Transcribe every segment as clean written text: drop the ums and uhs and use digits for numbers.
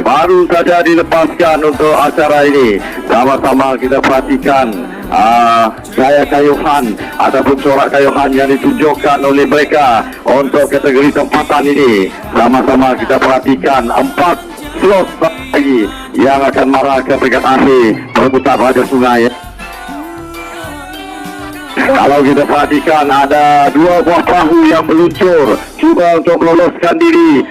baru saja dilepaskan untuk acara ini. Sama-sama kita perhatikan gaya kayuhan ataupun corak kayuhan yang ditunjukkan oleh mereka untuk kategori tempatan ini. Sama-sama kita perhatikan 4 slot lagi yang akan marah ke peringkat akhir perebutan Raja Sungai. Kalau kita perhatikan ada 2 buah perahu yang meluncur cuba untuk meloloskan diri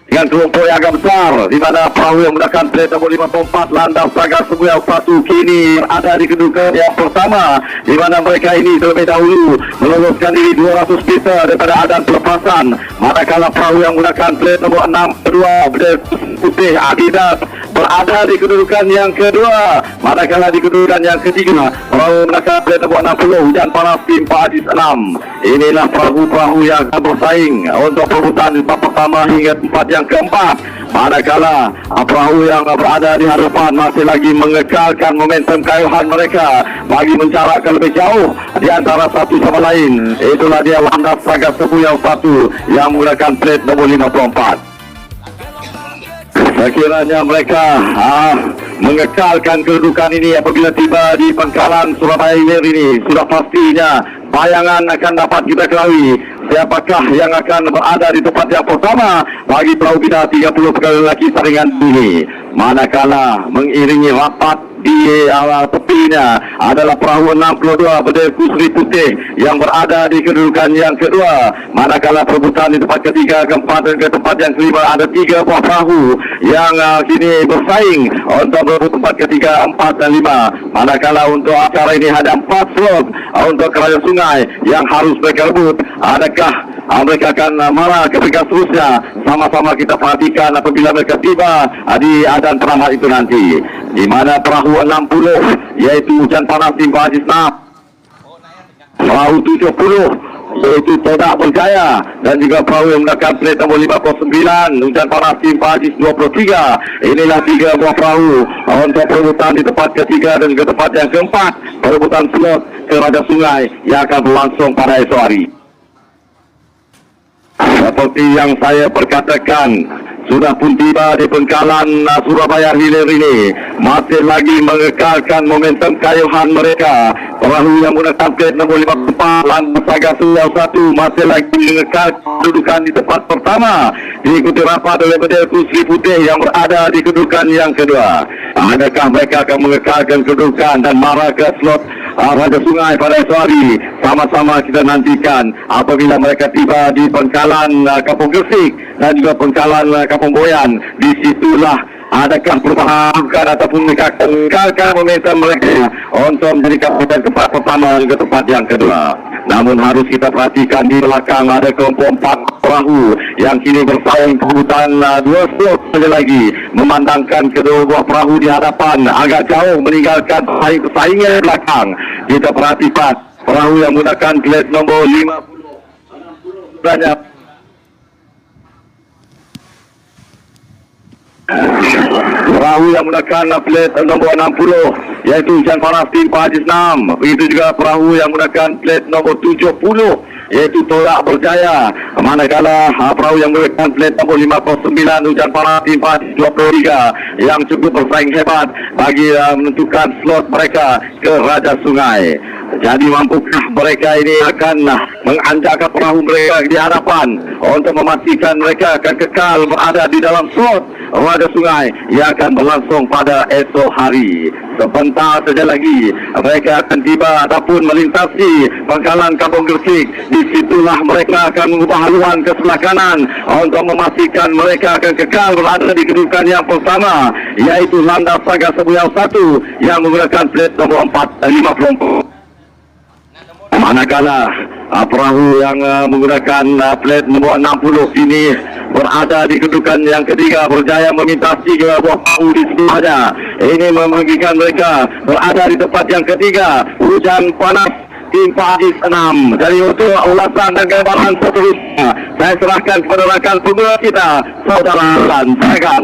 dengan kelompok yang agak besar, di mana perahu yang menggunakan plate nombor 54 Landas Saga Semuyau 1 kini ada di kedudukan yang pertama, di mana mereka ini terlebih dahulu meloloskan diri 200 meter daripada adan pelepasan, manakala perahu yang menggunakan plate nombor 62 bendera putih Adidas berada di kedudukan yang kedua, manakala di kedudukan yang ketiga perahu menggunakan plate nombor 60 Hujan Panas tim Pak Adis 6. Inilah perahu-perahu yang akan bersaing untuk perebutan di tempat pertama hingga tempat yang keempat, manakala perahu yang berada di hadapan masih lagi mengekalkan momentum kayuhan mereka bagi mencarahkan lebih jauh di antara satu sama lain. Itulah dia Landas Saga Semuyau 1 yang menggunakan plate nombor 54. Sekiranya mereka mengekalkan kedudukan ini apabila tiba di pangkalan Surabaya Hilir ini, sudah pastinya bayangan akan dapat kita ketahui siapakah yang akan berada di tempat yang pertama bagi perahu kita 30 pegawai lelaki saringan ini. Manakala mengiringi rapat di tepinya adalah perahu 62 bendera kusri putih yang berada di kedudukan yang kedua, manakala perebutan di tempat ketiga, keempat dan ke tempat yang kelima ada 3 buah perahu yang kini bersaing untuk berebut tempat ketiga, 4 dan 5. Manakala untuk acara ini ada 4 slot untuk Raja Sungai yang harus mereka rebut. Adakah mereka akan marah ke peringkat seterusnya? Sama-sama kita perhatikan apabila mereka tiba di adan peramat itu nanti, di mana perahu 60 yaitu Hujan Panas tim Pak Haji Snap, perahu 70 yaitu Todak Berjaya, dan juga perahu yang menggunakan plate nombor 59 Hujan Panas tim Pak Haji 23. Inilah 3 buah perahu untuk perebutan di tempat ketiga dan ke tempat yang keempat, perebutan slot ke Raja Sungai yang akan berlangsung pada esok hari. Seperti yang saya perkatakan, sudah pun tiba di pangkalan Surabaya Hilir ini, masih lagi mengekalkan momentum kayuhan mereka. Perahu yang menggunakan plate nombor 54 Landas Saga Semuyau 1 masih lagi mengekal kedudukan di tempat pertama, diikuti rapat oleh bendera kusri putih yang berada di kedudukan yang kedua. Adakah mereka akan mengekalkan kedudukan dan marah ke slot Raja Sungai pada esok hari? Sama-sama kita nantikan apabila mereka tiba di pangkalan Kampung Gresik dan juga pangkalan Kampung Boyan. Disitulah adakah perubahan ataupun mereka mengekalkan momentum mereka untuk menjadi kapten tempat pertama ke tempat yang kedua. Namun harus kita perhatikan di belakang ada kelompok 4 perahu yang kini bersaing perebutan 2 slot saja lagi, memandangkan kedua buah perahu di hadapan agak jauh meninggalkan pesaingnya di belakang. Kita perhatikan perahu yang menggunakan plate nombor 50 banyak perahu yang menggunakan plate nombor 60 yaitu Hujan Panas tim Pak Haji 6. Begitu juga perahu yang menggunakan plate nombor 70 yaitu Todak Berjaya, manakala perahu yang menggunakan plate nombor 59 Hujan Panas tim Pak Haji 23 yang cukup bersaing hebat bagi menentukan slot mereka ke Raja Sungai. Jadi mampukah mereka ini akan menganjakkan perahu mereka di hadapan untuk memastikan mereka akan kekal berada di dalam slot Raja Sungai yang akan berlangsung pada esok hari. Sebentar saja lagi mereka akan tiba ataupun melintasi pangkalan Kampung Gresik. Disitulah mereka akan mengubah haluan ke sebelah kanan untuk memastikan mereka akan kekal berada di kedudukan yang pertama, yaitu Landas Saga Semuyau 1 yang menggunakan plate nombor 54. Manakala perahu yang menggunakan plate nombor 60 ini berada di kedudukan yang ketiga, berjaya memintasi 3 buah perahu di sebelahnya. Ini membagikan mereka berada di tempat yang ketiga, Hujan Panas tim Pak Haji 6. Jadi untuk ulasan dan gambaran seterusnya, saya serahkan kepada rakan pemula kita, Saudara Lan. Silakan.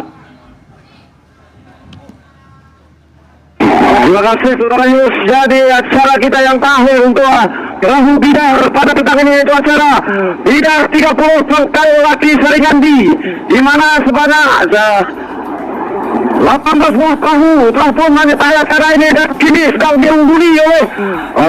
Terima kasih Saudara Yus. Jadi acara kita yang terakhir untuk perahu bidar pada petang ini, itu acara bidar 30 sekali laki saringan di mana sebanyak 18 buah perahu telah pun menyertai acara ini dan kini sedang diungguli oleh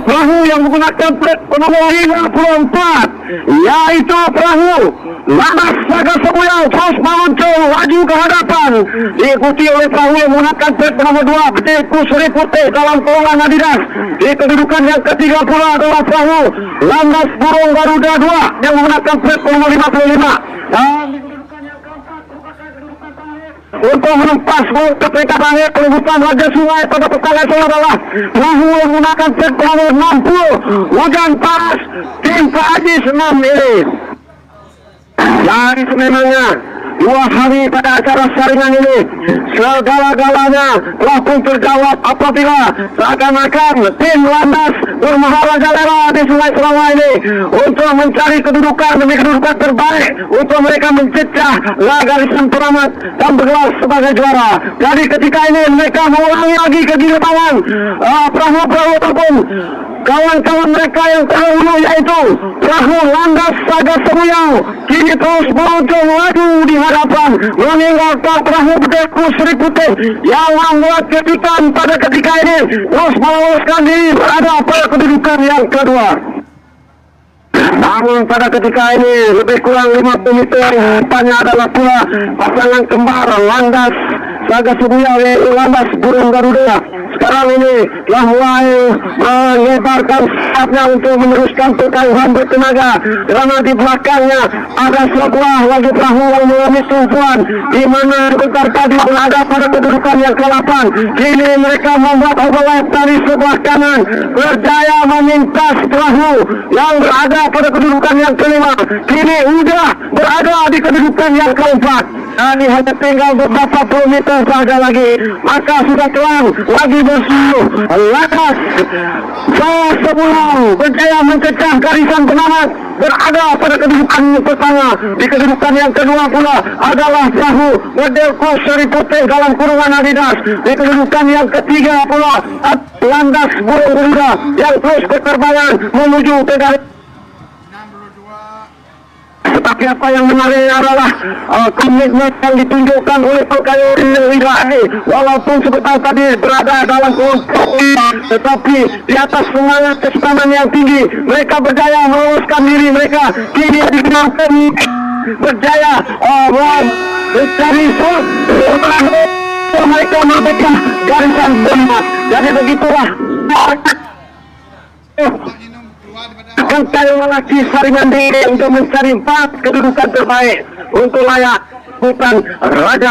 perahu yang menggunakan plat nomor 54, yaitu perahu Landas Saga Semuyau terus meluncur laju ke hadapan, diikuti oleh perahu yang menggunakan plat nomor 2 Petiku Seri Putih dalam golongan Adidas. Di kedudukan yang ketiga pula adalah perahu Landas Burung Garuda 2 yang menggunakan plat nomor 55, dan di kedudukan yang keempat merupakan kedudukan terakhir untuk menumpas ke peringkat terakhir penyebutan Raja Sungai pada petang esok adalah perahu yang menggunakan plat nomor 60 Hujan Paras tim Pak Haji Senam ini. Jadi sememangnya 2 hari pada acara saringan ini segala-galanya telah pun terjawab apabila seakan-akan tim Landas bermahala galera di Sungai Sarawak ini untuk mencari kedudukan demi kedudukan terbaik untuk mereka mencecah garisan peramat dan bergelar sebagai juara. Jadi ketika ini mereka mengulangi lagi kegiatan perahu-perahu ataupun kawan-kawan mereka yang terdahulu, yaitu perahu Landas Saga Semuyau kini terus meluncur laju di hadapan meninggalkan perahu Petiku Seri Putih yang membuat kejutan pada ketika ini terus meloloskan diri berada pada kedudukan yang kedua. Namun pada ketika ini lebih kurang 50 meter depannya adalah pula pasangan kembar Landas Saga Semuyau yaitu Landas Burung Garuda. Sekarang ini telah mulai menyebarkan sayapnya untuk meneruskan perkainan bertenaga, kerana di belakangnya ada sebuah lagi perahu yang mengalami tumpuan di mana sebentar tadi berada pada kedudukan yang ke-8. Kini mereka membuat overlap dari sebelah kanan, berjaya memintas perahu yang berada pada kedudukan yang ke-5. Kini sudah berada di kedudukan yang ke-4. Dan hanya tinggal beberapa puluh meter saja lagi, maka sudah terang lagi bersuluh Landas Saga Semuyau berjaya mencecah garisan penamat, berada pada kedudukan pertama. Di kedudukan yang kedua pula adalah perahu Petiku Seri Putih dalam kurungan Adidas. Di kedudukan yang ketiga pula Landas Burung Garuda yang terus berterbangan menuju ke garis. Tetapi apa yang menarik adalah komitmen yang ditunjukkan oleh pegawai wilayah, walaupun sebentar tadi berada dalam kelompok, tetapi di atas semangat kesepahaman yang tinggi mereka berjaya meloloskan diri mereka. Kini digunakan berjaya mencari mereka memecah garisan penamat. Jadi begitulah angka lelaki saringan diri untuk mencari 4 kedudukan terbaik untuk layak hutan Raja